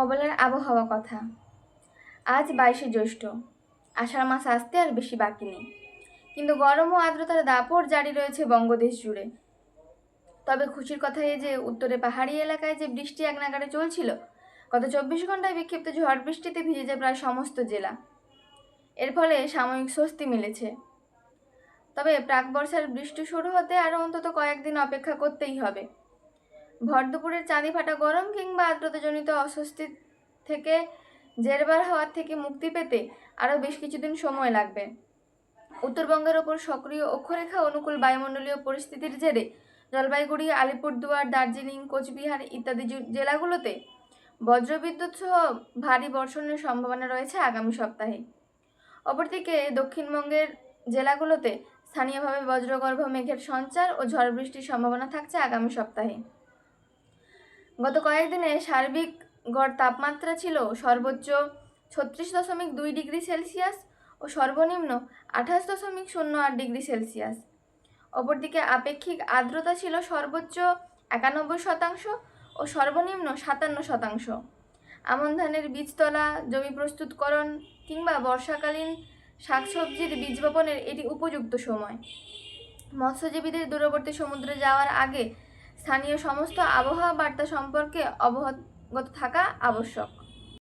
অবলার আবহাওয়া কথা। আজ 22শে জ্যৈষ্ঠ। আষাঢ় মাস আসতে আর বেশি বাকি নেই, কিন্তু গরম ও আর্দ্রতার দাপট জারি রয়েছে বঙ্গদেশ জুড়ে। তবে খুশির কথা এই যে উত্তরে পাহাড়ি এলাকায় যে বৃষ্টি এক নাগাড়ে চলছিল, গত 24 ঘন্টায় বিক্ষিপ্ত ঝড় বৃষ্টিতে ভিজে যায় প্রায় সমস্ত জেলা। এর ফলে সাময়িক স্বস্তি মিলেছে। তবে প্রাক বর্ষার বৃষ্টি শুরু হতে আরও অন্তত কয়েকদিন অপেক্ষা করতেই হবে। ভর দুপুরের চাঁদি ফাটা গরম কিংবা আর্দ্রতাজনিত অস্বস্তি থেকে জেরবার হওয়ার থেকে মুক্তি পেতে আরও বেশ কিছুদিন সময় লাগবে। উত্তরবঙ্গের ওপর সক্রিয় অক্ষরেখা অনুকূল বায়ুমণ্ডলীয় পরিস্থিতির জেরে জলপাইগুড়ি, আলিপুরদুয়ার, দার্জিলিং, কোচবিহার ইত্যাদি জেলাগুলোতে বজ্রবিদ্যুৎ সহ ভারী বর্ষণের সম্ভাবনা রয়েছে আগামী সপ্তাহে। অপরদিকে দক্ষিণবঙ্গের জেলাগুলোতে স্থানীয়ভাবে বজ্রগর্ভ মেঘের সঞ্চার ও ঝড় বৃষ্টির সম্ভাবনা থাকছে আগামী সপ্তাহে। গত কয়েকদিনে সার্বিক গড় তাপমাত্রা ছিল সর্বোচ্চ 36.2 ডিগ্রি সেলসিয়াস ও সর্বনিম্ন 28.08 ডিগ্রি সেলসিয়াস। অপরদিকে আপেক্ষিক আর্দ্রতা ছিল সর্বোচ্চ 91% ও সর্বনিম্ন 57%। আমন ধানের বীজতলা, জমি প্রস্তুতকরণ কিংবা বর্ষাকালীন শাকসবজির বীজ বপনের এটি উপযুক্ত সময়। মৎস্যজীবীদের দূরবর্তী সমুদ্রে যাওয়ার আগে স্থানীয় সমস্ত আবহাওয়া বার্তা সম্পর্কে অবগত থাকা আবশ্যক।